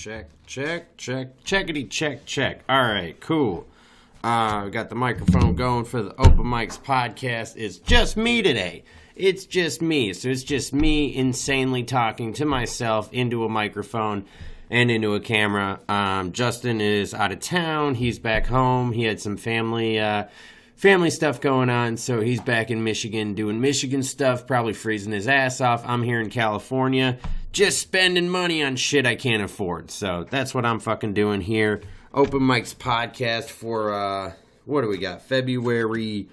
Checkity check. All right, cool. We got the microphone going for the Open Mics podcast. It's just me today. It's just me. So it's just me insanely talking to myself into a microphone and into a camera. Justin is out of town. He's back home. He had some family stuff going on, so he's back in Michigan doing Michigan stuff, probably freezing his ass off. I'm here in California, just spending money on shit I can't afford. So that's what I'm fucking doing here. Open Mics podcast for, what do we got? February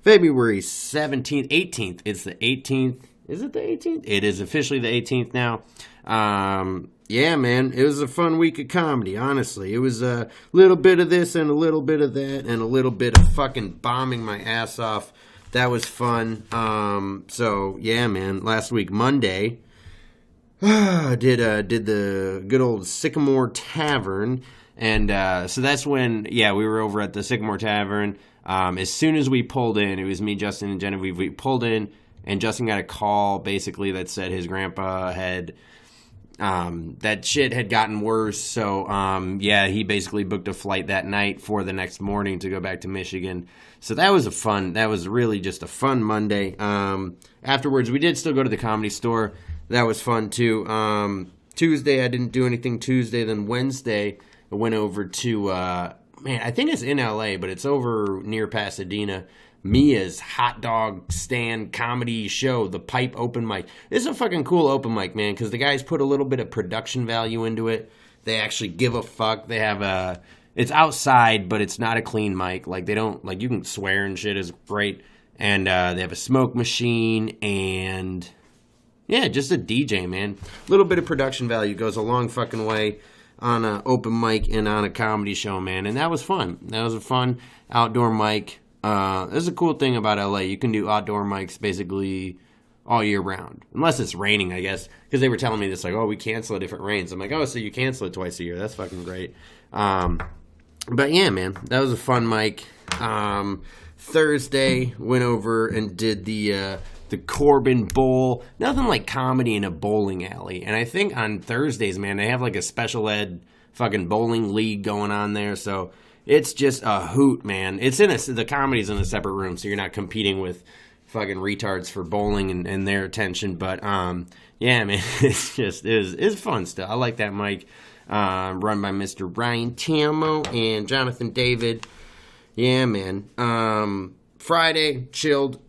17th, 18th. It's the 18th. Is it the 18th? It is officially the 18th now. Yeah, man, it was a fun week of comedy, honestly. It was a little bit of this and a little bit of that and a little bit of fucking bombing my ass off. That was fun. So, yeah, man, last week, Monday, did the good old Sycamore Tavern. And so that's when, we were over at the Sycamore Tavern. As soon as we pulled in, it was me, Justin, and Genevieve. We pulled in, and Justin got a call, basically, that said his grandpa had... that shit had gotten worse, so, he basically booked a flight that night for the next morning to go back to Michigan. So that was really just a fun Monday. Afterwards, we did still go to the Comedy Store. That was fun, too. Tuesday, I didn't do anything Tuesday. Then Wednesday, I went over to, I think it's in LA, but it's over near Pasadena. Mia's hot dog stand comedy show, the Pipe Open Mic. This is a fucking cool open mic, man, because the guys put a little bit of production value into it. They actually give a fuck. They have it's outside, but it's not a clean mic. Like, they don't, like, you can swear and shit is great. And they have a smoke machine and, yeah, just a DJ, man. A little bit of production value goes a long fucking way on an open mic and on a comedy show, man. And that was fun. That was a fun outdoor mic. There's a cool thing about LA. You can do outdoor mics basically all year round. Unless it's raining, I guess. Because they were telling me this, like, oh, we cancel it if it rains. I'm like, oh, so you cancel it twice a year. That's fucking great. But yeah, man, that was a fun mic. Thursday, went over and did the Corbin Bowl. Nothing like comedy in a bowling alley. And I think on Thursdays, man, they have like a special ed fucking bowling league going on there. So... it's just a hoot, man. It's the comedy's in a separate room, so you're not competing with fucking retards for bowling and their attention. But yeah, man, it's fun stuff. I like that mic. Run by Mr. Ryan Tamo and Jonathan David. Yeah, man. Friday, chilled.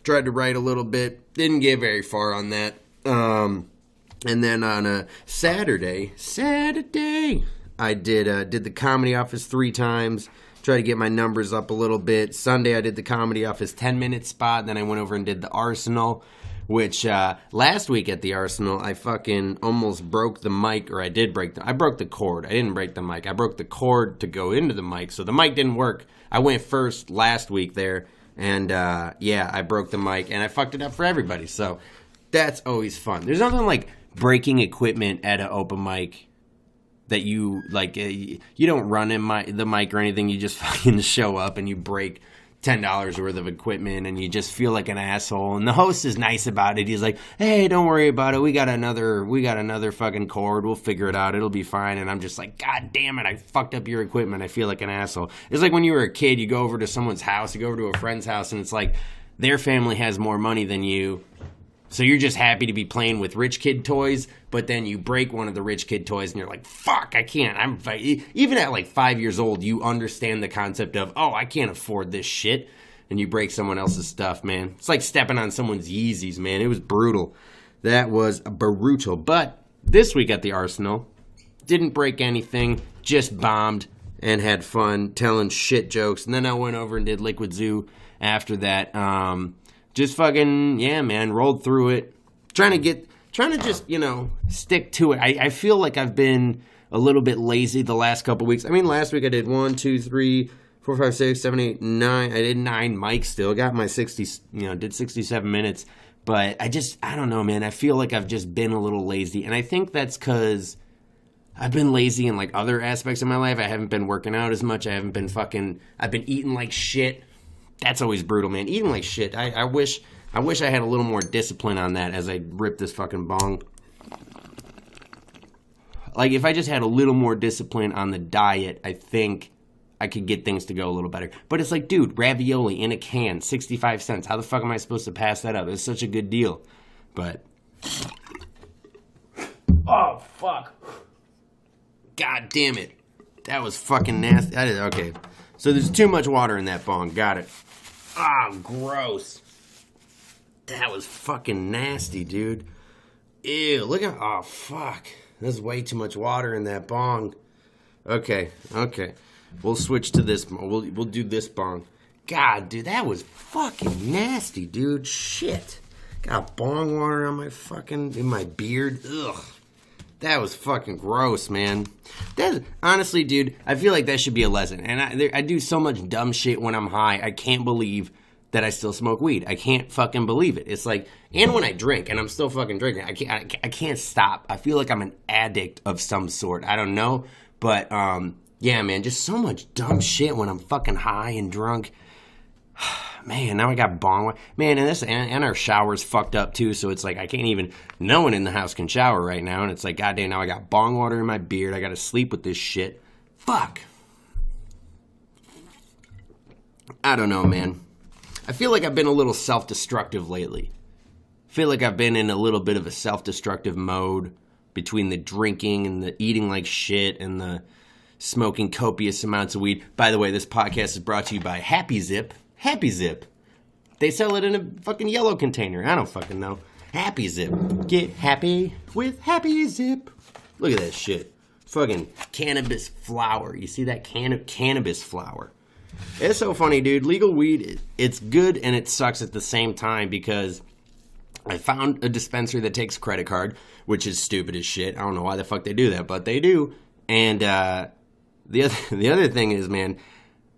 Tried to write a little bit. Didn't get very far on that. And then on a Saturday. I did the Comedy Office 3 times, try to get my numbers up a little bit. Sunday, I did the Comedy Office 10-minute spot. Then I went over and did the Arsenal, which last week at the Arsenal, I fucking almost broke the mic, or I broke the cord. I didn't break the mic. I broke the cord to go into the mic, so the mic didn't work. I went first last week there, and I broke the mic, and I fucked it up for everybody. So that's always fun. There's nothing like breaking equipment at an open mic that you, like, you don't run in the mic or anything. You just fucking show up and you break $10 worth of equipment and you just feel like an asshole. And the host is nice about it. He's like, hey, don't worry about it. We got another fucking cord. We'll figure it out. It'll be fine. And I'm just like, God damn it. I fucked up your equipment. I feel like an asshole. It's like when you were a kid, you go over to someone's house, you go over to a friend's house, and it's like their family has more money than you. So you're just happy to be playing with rich kid toys, but then you break one of the rich kid toys and you're like, fuck, I can't. Even at like 5 years old, you understand the concept of, oh, I can't afford this shit. And you break someone else's stuff, man. It's like stepping on someone's Yeezys, man. It was brutal. That was brutal. But this week at the Arsenal, didn't break anything, just bombed and had fun telling shit jokes. And then I went over and did Liquid Zoo after that. Just fucking, yeah, man, rolled through it. Trying to just, stick to it. I feel like I've been a little bit lazy the last couple weeks. I mean, last week I did 1, 2, 3, 4, 5, 6, 7, 8, 9. I did 9 mics still. Got my 60, did 67 minutes. But I don't know, man. I feel like I've just been a little lazy. And I think that's because I've been lazy in, like, other aspects of my life. I haven't been working out as much. I've been eating like shit. That's always brutal, man. Eating like shit. I wish I had a little more discipline on that as I rip this fucking bong. Like, if I just had a little more discipline on the diet, I think I could get things to go a little better. But it's like, dude, ravioli in a can, 65 cents. How the fuck am I supposed to pass that up? It's such a good deal. But, oh, fuck. God damn it. That was fucking nasty. Okay. So there's too much water in that bong. Got it. Ah, gross. That was fucking nasty, dude. Ew, look at, oh, fuck. There's way too much water in that bong. Okay. We'll switch to this. We'll do this bong. God, dude, that was fucking nasty, dude. Shit. Got bong water on my fucking, in my beard. Ugh. That was fucking gross, man. Honestly, dude, I feel like that should be a lesson. And I do so much dumb shit when I'm high. I can't believe that I still smoke weed. I can't fucking believe it. It's like, and when I drink, and I'm still fucking drinking, I can't stop. I feel like I'm an addict of some sort. I don't know. But, yeah, man, just so much dumb shit when I'm fucking high and drunk. Man, now I got bong. Man, and our shower's fucked up too, so it's like I can't even. No one in the house can shower right now, and it's like, goddamn, now I got bong water in my beard. I gotta sleep with this shit. Fuck. I don't know, man. I feel like I've been a little self-destructive lately. I feel like I've been in a little bit of a self-destructive mode between the drinking and the eating like shit and the smoking copious amounts of weed. By the way, this podcast is brought to you by Happy Zip. Happy Zip. They sell it in a fucking yellow container. I don't fucking know. Happy Zip. Get happy with Happy Zip. Look at that shit. Fucking cannabis flower. You see that cannabis flower? It's so funny, dude. Legal weed, it's good and it sucks at the same time because I found a dispensary that takes credit card, which is stupid as shit. I don't know why the fuck they do that, but they do. And the other thing is, man,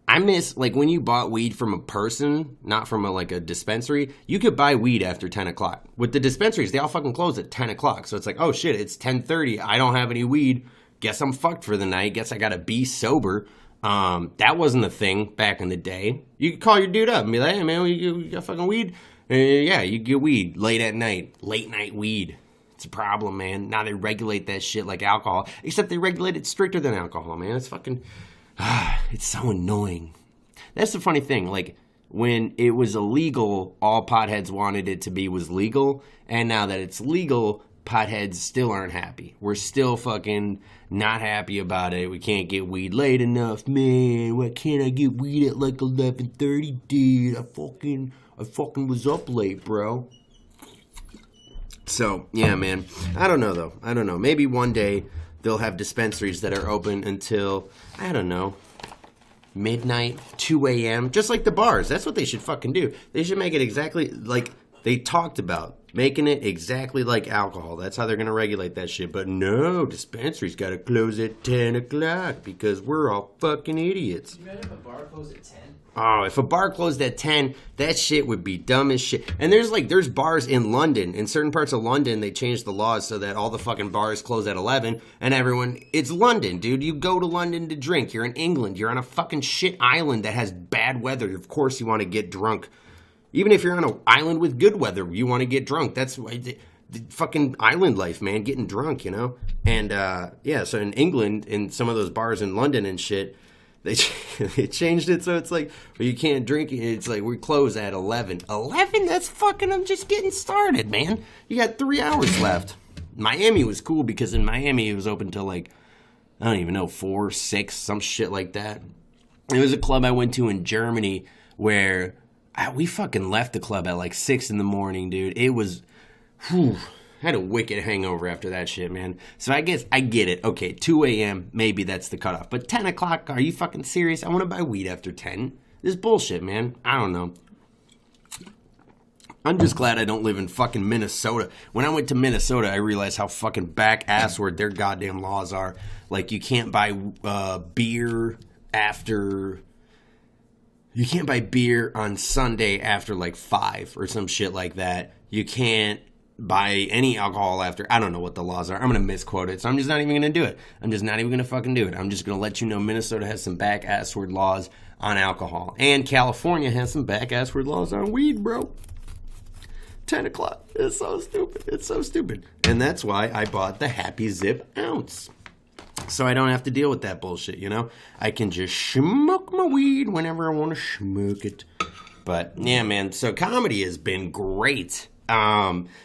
I miss, like, when you bought weed from a person, not from a dispensary, you could buy weed after 10 o'clock. With the dispensaries, they all fucking close at 10 o'clock. So it's like, oh shit, it's 10:30. I don't have any weed. Guess I'm fucked for the night. Guess I gotta be sober. That wasn't a thing back in the day. You could call your dude up and be like, hey man, you got fucking weed? Yeah, you get weed late at night. Late night weed. It's a problem, man. Now they regulate that shit like alcohol. Except they regulate it stricter than alcohol, man. It's fucking... it's so annoying. That's the funny thing. Like, when it was illegal, all potheads wanted it to be was legal. And now that it's legal, potheads still aren't happy. We're still fucking not happy about it. We can't get weed late enough. Man, why can't I get weed at like 11:30, dude? I fucking was up late, bro. So, yeah, man. I don't know, though. I don't know. Maybe one day they'll have dispensaries that are open until, I don't know, midnight, 2 a.m., just like the bars. That's what they should fucking do. They should make it exactly like they talked about, making it exactly like alcohol. That's how they're going to regulate that shit. But no, dispensaries got to close at 10 o'clock because we're all fucking idiots. Can you imagine if a bar closed at 10? Oh, if a bar closed at 10, that shit would be dumb as shit. And there's bars in London. In certain parts of London, they changed the laws so that all the fucking bars close at 11. And everyone, it's London, dude. You go to London to drink. You're in England. You're on a fucking shit island that has bad weather. Of course you want to get drunk. Even if you're on an island with good weather, you want to get drunk. That's why the fucking island life, man. Getting drunk, you know? And, yeah, so in England, in some of those bars in London and shit, they changed it so it's like, well, you can't drink it. It's like, we close at 11. 11? That's fucking, I'm just getting started, man. You got 3 hours left. Miami was cool because in Miami it was open till like, I don't even know, 4, 6, some shit like that. It was a club I went to in Germany where we fucking left the club at like 6 in the morning, dude. It was, I had a wicked hangover after that shit, man. So I guess I get it. Okay, 2 a.m., maybe that's the cutoff. But 10 o'clock, are you fucking serious? I want to buy weed after 10. This is bullshit, man. I don't know. I'm just glad I don't live in fucking Minnesota. When I went to Minnesota, I realized how fucking back-assward their goddamn laws are. Like, you can't buy beer after... You can't buy beer on Sunday after, like, 5 or some shit like that. You can't buy any alcohol after, I don't know what the laws are. I'm going to misquote it, so I'm just not even going to do it. I'm just not even going to fucking do it. I'm just going to let you know Minnesota has some back-assward laws on alcohol. And California has some back-assward laws on weed, bro. 10 o'clock. It's so stupid. It's so stupid. And that's why I bought the Happy Zip ounce. So I don't have to deal with that bullshit, I can just smoke my weed whenever I want to smoke it. But yeah, man, so comedy has been great.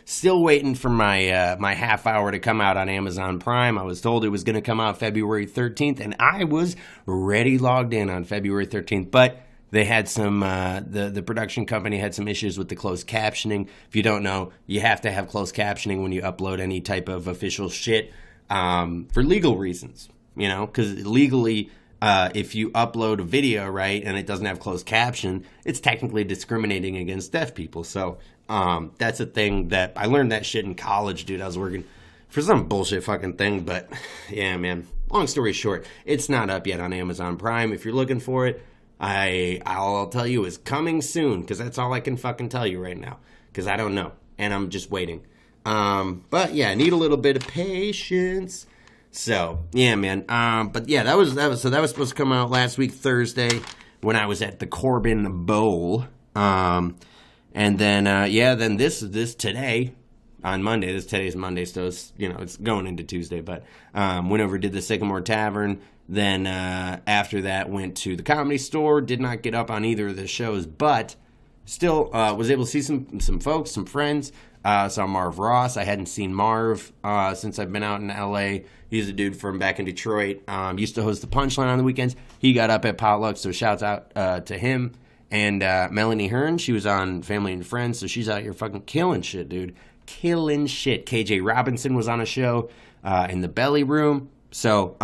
Still waiting for my my half hour to come out on Amazon Prime. I was told it was going to come out February 13th, and I was ready logged in on February 13th. But they had some, the production company had some issues with the closed captioning. If you don't know, you have to have closed captioning when you upload any type of official shit, for legal reasons, because legally, if you upload a video, right, and it doesn't have closed caption, it's technically discriminating against deaf people. So, that's a thing that I learned that shit in college, dude. I was working for some bullshit fucking thing, but yeah, man, long story short, it's not up yet on Amazon Prime. If you're looking for it, all I'll tell you is coming soon, because that's all I can fucking tell you right now, because I don't know, and I'm just waiting. But yeah, I need a little bit of patience. So yeah, man. But yeah, that was supposed to come out last week Thursday when I was at the Corbin Bowl. And then then this today on Monday. Today's Monday, so it's going into Tuesday. But went over, did the Sycamore Tavern. Then after that, went to the Comedy Store. Did not get up on either of the shows, but still was able to see some folks, some friends. Saw Marv Ross. I hadn't seen Marv since I've been out in LA. He's a dude from back in Detroit. Used to host the Punchline on the weekends. He got up at Potluck, so shouts out to him. And Melanie Hearn, she was on Family and Friends, so she's out here fucking killing shit, dude. Killing shit. KJ Robinson was on a show in the Belly Room. So,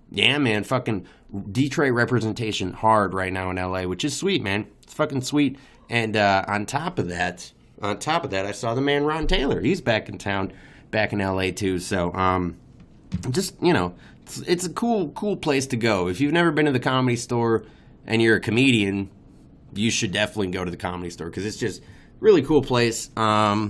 yeah, man, fucking Detroit representation hard right now in LA, which is sweet, man. It's fucking sweet. And on top of that, I saw the man Ron Taylor. He's back in town, back in LA too. So, just, it's a cool place to go. If you've never been to the Comedy Store and you're a comedian, you should definitely go to the Comedy Store, because it's just really cool place. Yeah,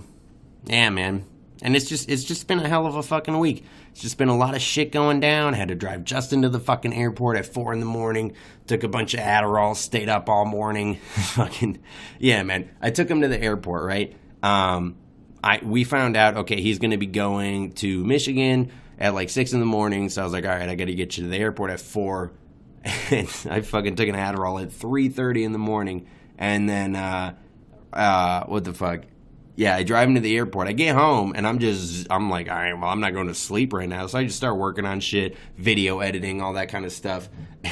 man. And it's just been a hell of a fucking week. It's just been a lot of shit going down. Had to drive Justin to the fucking airport at 4 a.m. Took a bunch of Adderall, stayed up all morning. Fucking, yeah, man. I took him to the airport, right? We found out, okay, he's going to be going to Michigan at like 6 a.m. So I was like, all right, I got to get you to the airport at 4. And I fucking took an Adderall at 3:30 in the morning. And then, what the fuck? Yeah, I drive him to the airport. I get home, and I'm like, all right, well, I'm not going to sleep right now. So I just start working on shit, video editing, all that kind of stuff.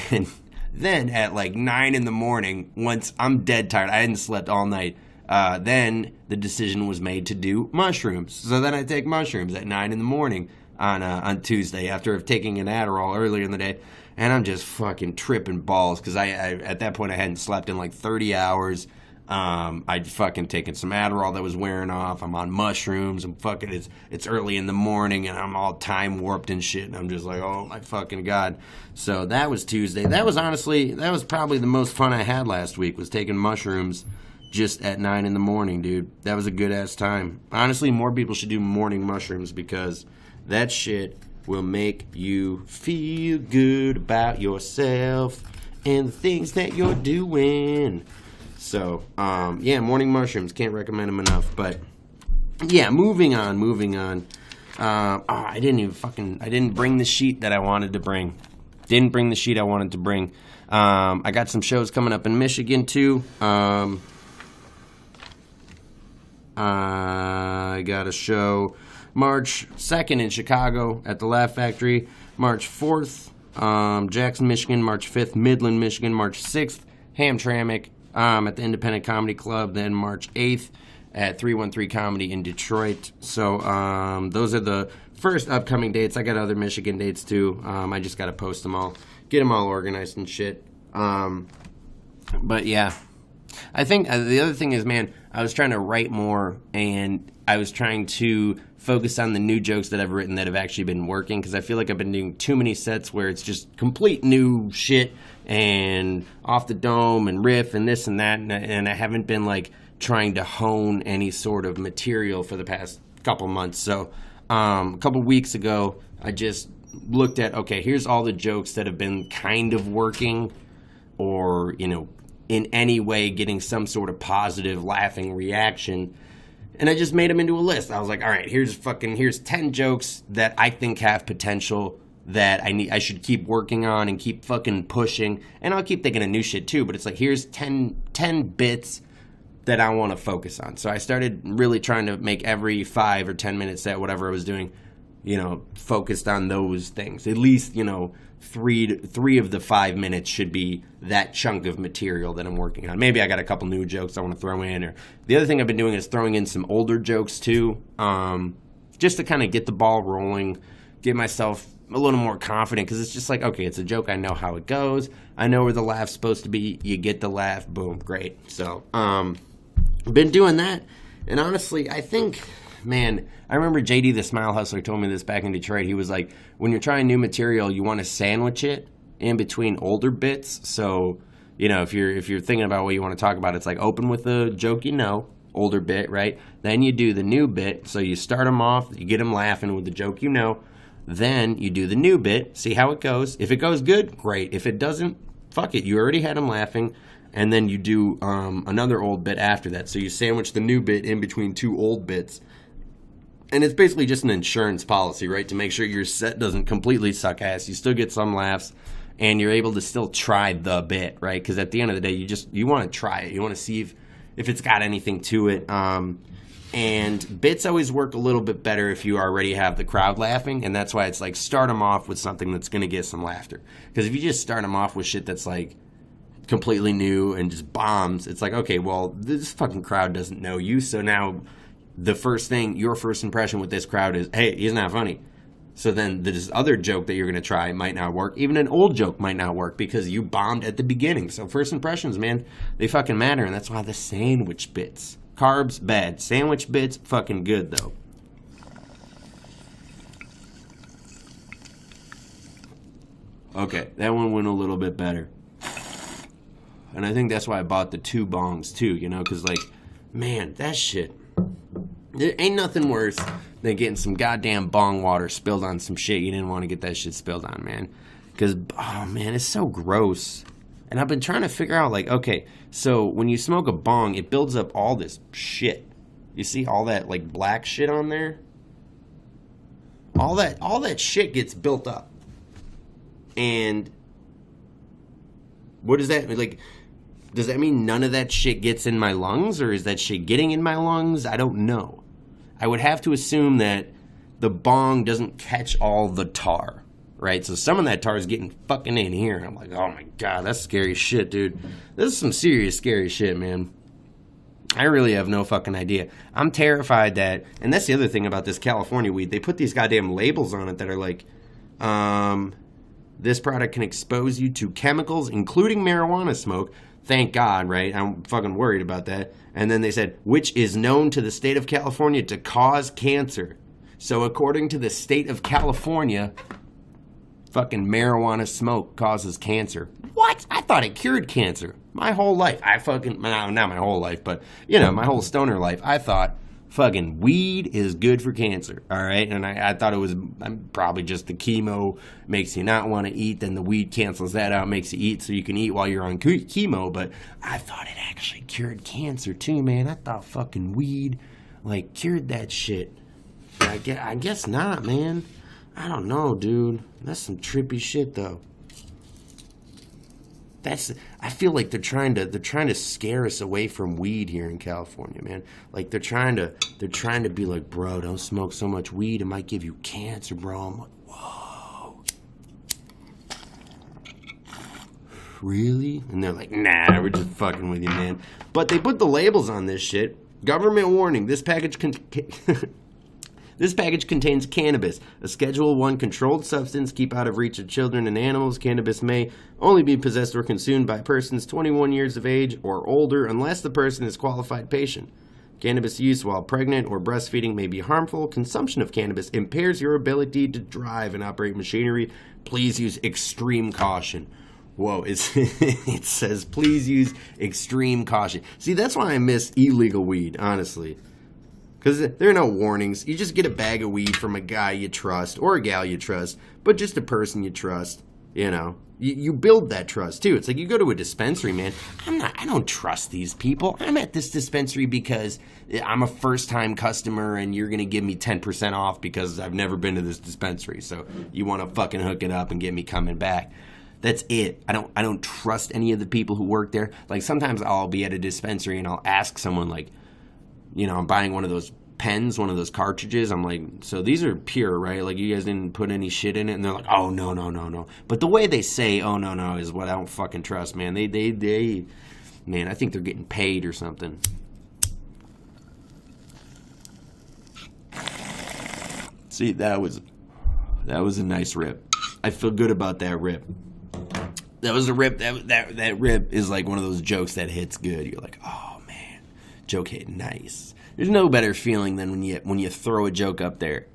And then at like 9 a.m, once I'm dead tired, I hadn't slept all night, then the decision was made to do mushrooms. So then I take mushrooms at 9 a.m. on Tuesday after taking an Adderall earlier in the day. And I'm just fucking tripping balls, because I at that point I hadn't slept in like 30 hours. I'd fucking taken some Adderall that was wearing off. I'm on mushrooms. I'm fucking, it's early in the morning, and I'm all time warped and shit. And I'm just like, oh my fucking God. So that was Tuesday. That was probably the most fun I had last week, was taking mushrooms just at 9 a.m, dude. That was a good ass time. Honestly, more people should do morning mushrooms, because that shit will make you feel good about yourself and the things that you're doing. So, yeah, morning mushrooms. Can't recommend them enough. But, yeah, moving on. I didn't bring the sheet that I wanted to bring. I got some shows coming up in Michigan, too. I got a show March 2nd in Chicago at the Laugh Factory. March 4th, Jackson, Michigan. March 5th, Midland, Michigan. March 6th, Hamtramck. At the Independent Comedy Club. Then March 8th at 313 Comedy in Detroit. So those are the first upcoming dates. I got other Michigan dates too. I just got to post them all, get them all organized and shit. But yeah, I think the other thing is, man, I was trying to write more, and I was trying to focus on the new jokes that I've written that have actually been working, because I feel like I've been doing too many sets where it's just complete new shit and off the dome and riff and this and that, and I haven't been like trying to hone any sort of material for the past couple months. So a couple weeks ago, I just looked at, okay, here's all the jokes that have been kind of working, or in any way getting some sort of positive laughing reaction. And I just made them into a list. I was like, all right, here's 10 jokes that I think have potential. that I should keep working on and keep fucking pushing. And I'll keep thinking of new shit too, but it's like, here's 10 bits that I want to focus on. So I started really trying to make every 5 or 10 minute set, whatever I was doing, focused on those things. At least, three of the 5 minutes should be that chunk of material that I'm working on. Maybe I got a couple new jokes I want to throw in. Or the other thing I've been doing is throwing in some older jokes too, just to kind of get the ball rolling, get myself a little more confident, because it's just like, okay, it's a joke. I know how it goes. I know where the laugh's supposed to be. You get the laugh. Boom. Great. So, been doing that. And honestly, I think, man, I remember JD the Smile Hustler told me this back in Detroit. He was like, when you're trying new material, you want to sandwich it in between older bits. So, if you're thinking about what you want to talk about, it's like open with a joke, older bit, right? Then you do the new bit. So you start them off, you get them laughing with the joke, then you do the new bit, see how it goes. If it goes good, great. If it doesn't, fuck it. You already had them laughing. And then you do another old bit after that. So you sandwich the new bit in between 2 old bits. And it's basically just an insurance policy, right? To make sure your set doesn't completely suck ass. You still get some laughs, and you're able to still try the bit, right? Because at the end of the day, you want to try it. You want to see if it's got anything to it. And bits always work a little bit better if you already have the crowd laughing. And that's why it's like, start them off with something that's going to get some laughter. Because if you just start them off with shit that's like completely new and just bombs, it's like, okay, well, this fucking crowd doesn't know you. So now your first impression with this crowd is, hey, he's not funny. So then this other joke that you're going to try might not work. Even an old joke might not work because you bombed at the beginning. So first impressions, man, they fucking matter. And that's why the sandwich bits. Carbs, bad. Sandwich bits, fucking good, though. Okay, that one went a little bit better. And I think that's why I bought the 2 bongs, too, because, like, man, that shit. There ain't nothing worse than getting some goddamn bong water spilled on some shit you didn't want to get that shit spilled on, man. Because, oh, man, it's so gross. And I've been trying to figure out, like, okay, so when you smoke a bong, it builds up all this shit. You see all that, like, black shit on there? All that shit gets built up. And what does that mean? Like, does that mean none of that shit gets in my lungs? Or is that shit getting in my lungs? I don't know. I would have to assume that the bong doesn't catch all the tar. Right, so some of that tar is getting fucking in here. And I'm like, oh my God, that's scary shit, dude. This is some serious scary shit, man. I really have no fucking idea. I'm terrified that, and that's the other thing about this California weed, they put these goddamn labels on it that are like, this product can expose you to chemicals, including marijuana smoke. Thank God, right? I'm fucking worried about that. And then they said, which is known to the state of California to cause cancer. So according to the state of California, fucking marijuana smoke causes cancer. What? I thought it cured cancer. My whole life. Not my whole life, but, my whole stoner life. I thought fucking weed is good for cancer. All right? And I thought it was probably just the chemo makes you not want to eat. Then the weed cancels that out, makes you eat so you can eat while you're on chemo. But I thought it actually cured cancer too, man. I thought fucking weed, like, cured that shit. I guess not, man. I don't know, dude. That's some trippy shit, though. I feel like they're trying to scare us away from weed here in California, man. Like they're trying to be like, bro, don't smoke so much weed, it might give you cancer, bro. I'm like, whoa. Really? And they're like, nah, we're just fucking with you, man. But they put the labels on this shit. Government warning, this package contains cannabis, a Schedule 1 controlled substance. Keep out of reach of children and animals. Cannabis may only be possessed or consumed by persons 21 years of age or older unless the person is a qualified patient. Cannabis use while pregnant or breastfeeding may be harmful. Consumption of cannabis impairs your ability to drive and operate machinery. Please use extreme caution. Whoa, it says please use extreme caution. See, that's why I miss illegal weed, honestly. Because there are no warnings. You just get a bag of weed from a guy you trust or a gal you trust, but just a person you trust. You You build that trust too. It's like you go to a dispensary, man. I don't trust these people. I'm at this dispensary because I'm a first-time customer and you're going to give me 10% off because I've never been to this dispensary. So you want to fucking hook it up and get me coming back. That's it. I don't trust any of the people who work there. Like sometimes I'll be at a dispensary and I'll ask someone like, I'm buying one of those pens, one of those cartridges. I'm like, so these are pure, right? Like you guys didn't put any shit in it? And they're like, oh, no. But the way they say, oh, no, is what I don't fucking trust, man. Man, I think they're getting paid or something. See, that was a nice rip. I feel good about that rip. That was a rip. That rip is like one of those jokes that hits good. You're like, oh, man, joke hit nice. There's no better feeling than when you throw a joke up there.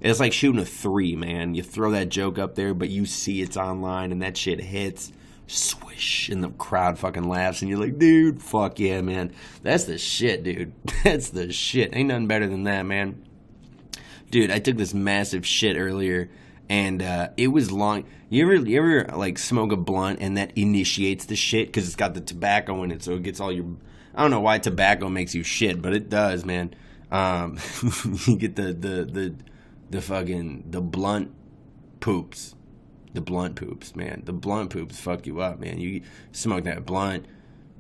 It's like shooting a 3, man. You throw that joke up there, but you see it's online, and that shit hits. Swish, and the crowd fucking laughs, and you're like, dude, fuck yeah, man. That's the shit, dude. That's the shit. Ain't nothing better than that, man. Dude, I took this massive shit earlier, and it was long. You ever like smoke a blunt, and that initiates the shit because it's got the tobacco in it, so it gets all your... I don't know why tobacco makes you shit, but it does, man. You get the blunt poops. The blunt poops, man. The blunt poops fuck you up, man. You smoke that blunt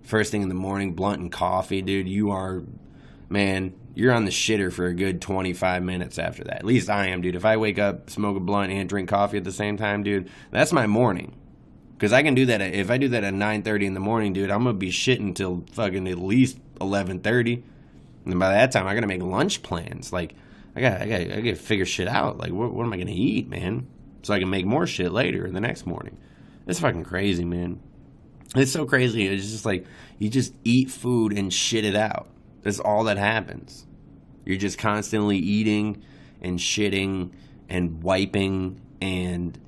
first thing in the morning, blunt and coffee, dude. You're on the shitter for a good 25 minutes after that. At least I am, dude. If I wake up, smoke a blunt, and drink coffee at the same time, dude, that's my morning. Because I can do that. If I do that at 9:30 in the morning, dude, I'm going to be shitting till fucking at least 11:30. And then by that time, I got to make lunch plans. Like, I got to figure shit out. Like, what am I going to eat, man? So I can make more shit later the next morning. It's fucking crazy, man. It's so crazy. It's just like, you just eat food and shit it out. That's all that happens. You're just constantly eating and shitting and wiping and...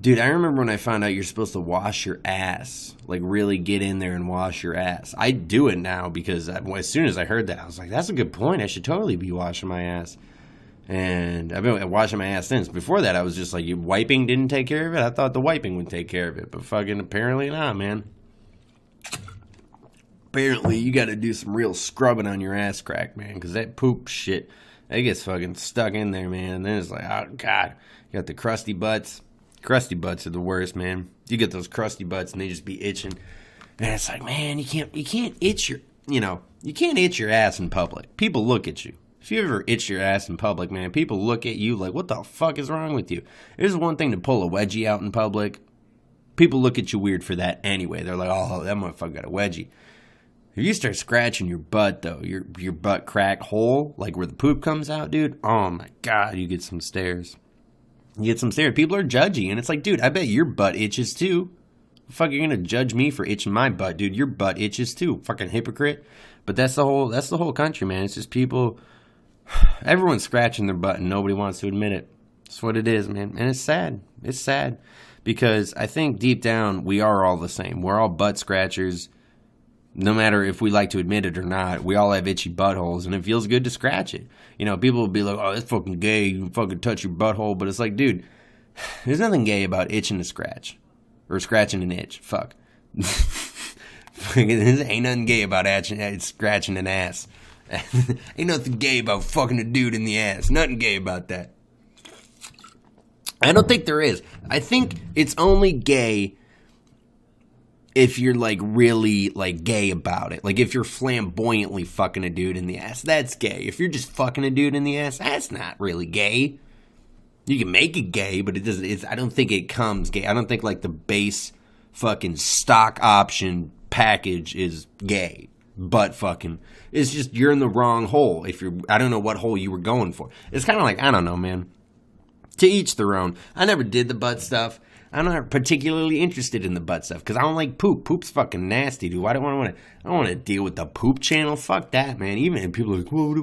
Dude, I remember when I found out you're supposed to wash your ass. Like, really get in there and wash your ass. I do it now because as soon as I heard that, I was like, that's a good point. I should totally be washing my ass. And I've been washing my ass since. Before that, I was just like, wiping didn't take care of it? I thought the wiping would take care of it. But fucking apparently not, man. Apparently, you got to do some real scrubbing on your ass crack, man. Because that poop shit, that gets fucking stuck in there, man. And then it's like, oh, God. You got the crusty butts. Crusty butts are the worst, man. You get those crusty butts and they just be itching. And it's like, man, you can't itch you can't itch your ass in public. People look at you. If you ever itch your ass in public, man, people look at you like, what the fuck is wrong with you? There's one thing to pull a wedgie out in public. People look at you weird for that anyway. They're like, oh, that motherfucker got a wedgie. If you start scratching your butt, though, your butt crack hole, like where the poop comes out, dude, oh my God, you get some stares. People are judgy, and it's like, dude, I bet your butt itches too. Fuck, you're gonna judge me for itching my butt, dude. Your butt itches too. Fucking hypocrite. But that's the whole country, man. It's just people, everyone's scratching their butt and nobody wants to admit it. That's what it is, man. And it's sad. It's sad because I think deep down we are all the same. We're all butt scratchers. No matter if we like to admit it or not, we all have itchy buttholes, and it feels good to scratch it. People will be like, oh, that's fucking gay, you fucking touch your butthole. But it's like, dude, there's nothing gay about itching to scratch. Or scratching an itch. Fuck. Ain't nothing gay about scratching an ass. Ain't nothing gay about fucking a dude in the ass. Nothing gay about that. I don't think there is. I think it's only gay if you're, like, really, like, gay about it. Like, if you're flamboyantly fucking a dude in the ass, that's gay. If you're just fucking a dude in the ass, that's not really gay. You can make it gay, but it doesn't, I don't think it comes gay. I don't think, like, the base fucking stock option package is gay. Butt fucking. It's just, you're in the wrong hole. I don't know what hole you were going for. It's kind of like, I don't know, man. To each their own. I never did the butt stuff. I'm not particularly interested in the butt stuff because I don't like poop. Poop's fucking nasty, dude. I don't want to deal with the poop channel. Fuck that, man. Even people are like, well,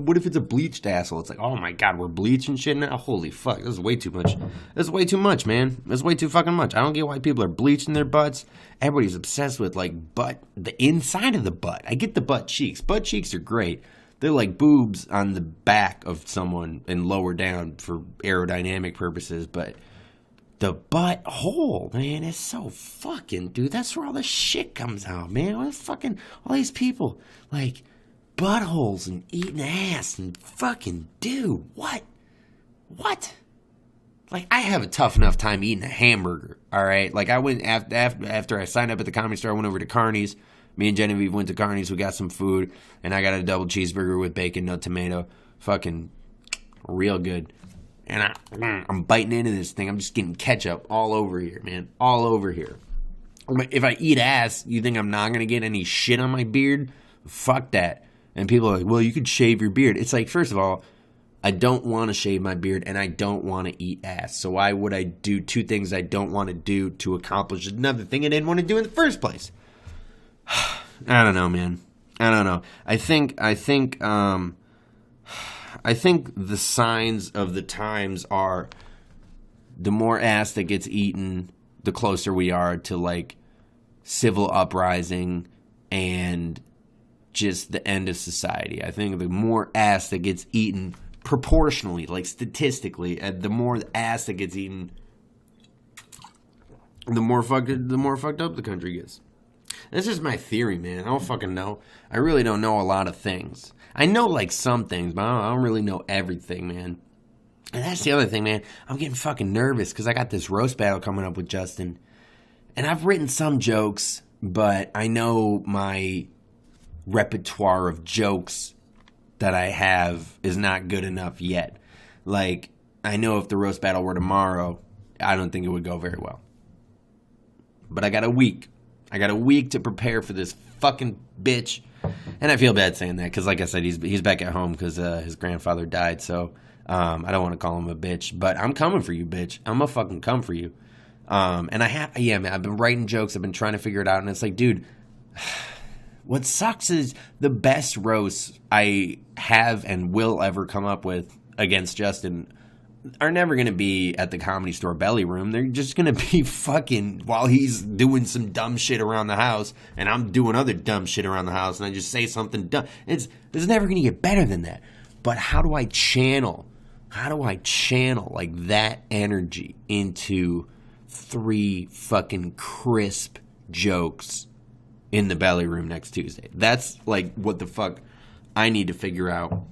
what if it's a bleached asshole? It's like, oh my God, we're bleaching shit now? Holy fuck, this is way too much. This is way too much, man. This is way too fucking much. I don't get why people are bleaching their butts. Everybody's obsessed with like the inside of the butt. I get the butt cheeks. Butt cheeks are great. They're like boobs on the back of someone and lower down for aerodynamic purposes, but The Butthole, man, it's so fucking, dude, that's where all the shit comes out, man. What fucking, all these people, like, buttholes and eating ass and fucking, dude, what? Like, I have a tough enough time eating a hamburger, all right? Like, I went, after I signed up at the Comedy Store, I went over to Carney's. Me and Genevieve went to Carney's, we got some food, and I got a double cheeseburger with bacon, no tomato, fucking real good. And I'm biting into this thing. I'm just getting ketchup all over here, man. All over here. If I eat ass, you think I'm not going to get any shit on my beard? Fuck that. And people are like, well, you could shave your beard. It's like, first of all, I don't want to shave my beard and I don't want to eat ass. So why would I do two things I don't want to do to accomplish another thing I didn't want to do in the first place? I don't know, man. I don't know. I think the signs of the times are the more ass that gets eaten, the closer we are to, like, civil uprising and just the end of society. I think the more ass that gets eaten proportionally, like statistically, the more ass that gets eaten, the more fucked up the country gets. This is my theory, man. I don't fucking know. I really don't know a lot of things. I know, like, some things, but I don't really know everything, man. And that's the other thing, man. I'm getting fucking nervous because I got this roast battle coming up with Justin. And I've written some jokes, but I know my repertoire of jokes that I have is not good enough yet. Like, I know if the roast battle were tomorrow, I don't think it would go very well. But I got a week. I got a week to prepare for this fucking bitch. And I feel bad saying that because, like I said, he's back at home because his grandfather died. So I don't want to call him a bitch. But I'm coming for you, bitch. I'm going to fucking come for you. And man, I've been writing jokes. I've been trying to figure it out. And it's like, dude, what sucks is the best roasts I have and will ever come up with against Justin are never going to be at the Comedy Store belly room. They're just going to be fucking while he's doing some dumb shit around the house and I'm doing other dumb shit around the house and I just say something dumb. It's never going to get better than that. But how do I channel like that energy into 3 fucking crisp jokes in the belly room next Tuesday? That's like what the fuck I need to figure out.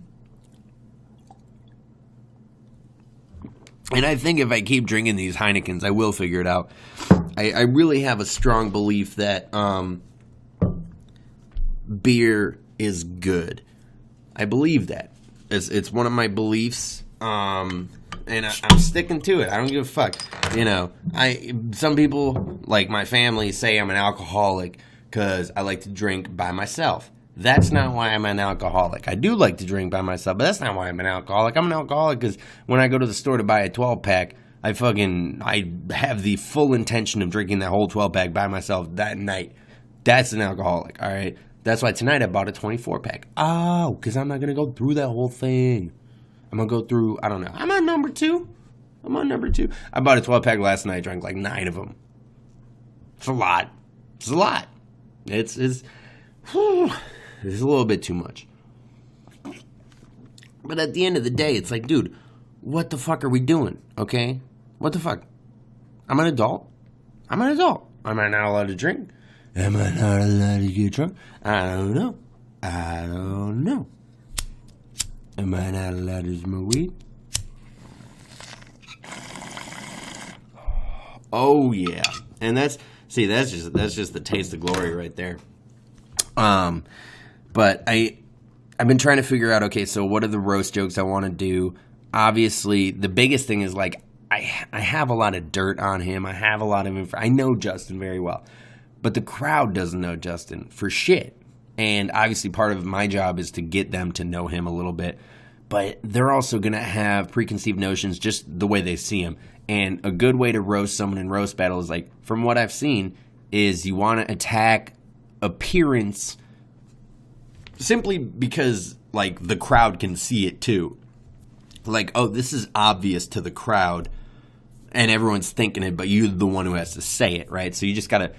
And I think if I keep drinking these Heinekens, I will figure it out. I really have a strong belief that beer is good. I believe that. It's one of my beliefs, and I'm sticking to it. I don't give a fuck. You know, some people, like my family, say I'm an alcoholic because I like to drink by myself. That's not why I'm an alcoholic. I do like to drink by myself, but that's not why I'm an alcoholic. I'm an alcoholic because when I go to the store to buy a 12-pack, I have the full intention of drinking that whole 12-pack by myself that night. That's an alcoholic, all right? That's why tonight I bought a 24-pack. Oh, because I'm not going to go through that whole thing. I'm going to go through, I don't know. I'm on number 2. I bought a 12-pack last night, drank like 9 of them. It's a lot. It's a little bit too much. But at the end of the day, it's like, dude, what the fuck are we doing, okay? What the fuck? I'm an adult. Am I not allowed to drink? Am I not allowed to get drunk? I don't know. Am I not allowed to smoke weed? Oh, yeah. And that's just the taste of glory right there. But I've been trying to figure out, okay, so what are the roast jokes I want to do? Obviously, the biggest thing is, like, I have a lot of dirt on him. I have a lot of info. I know Justin very well. But the crowd doesn't know Justin for shit. And obviously part of my job is to get them to know him a little bit. But they're also going to have preconceived notions just the way they see him. And a good way to roast someone in roast battle is, like, from what I've seen, is you want to attack appearance simply because, like, the crowd can see it too. Like, oh, this is obvious to the crowd and everyone's thinking it, but you're the one who has to say it, right? So you just got to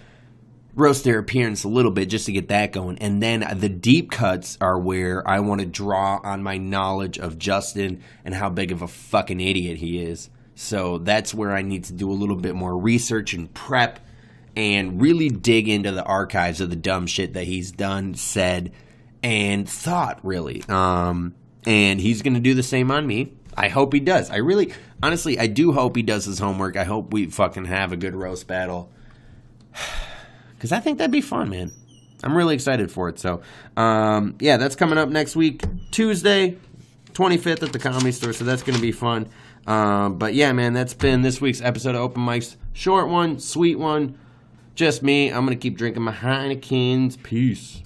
roast their appearance a little bit just to get that going. And then the deep cuts are where I want to draw on my knowledge of Justin and how big of a fucking idiot he is. So that's where I need to do a little bit more research and prep and really dig into the archives of the dumb shit that he's done, said, and thought, really. And he's going to do the same on me. I hope he does. Honestly, I do hope he does his homework. I hope we fucking have a good roast battle. Because I think that'd be fun, man. I'm really excited for it. So, yeah, that's coming up next week, Tuesday, 25th at the Comedy Store. So that's going to be fun. But, yeah, man, that's been this week's episode of Open Mics. Short one, sweet one. Just me. I'm going to keep drinking my Heinekens. Peace.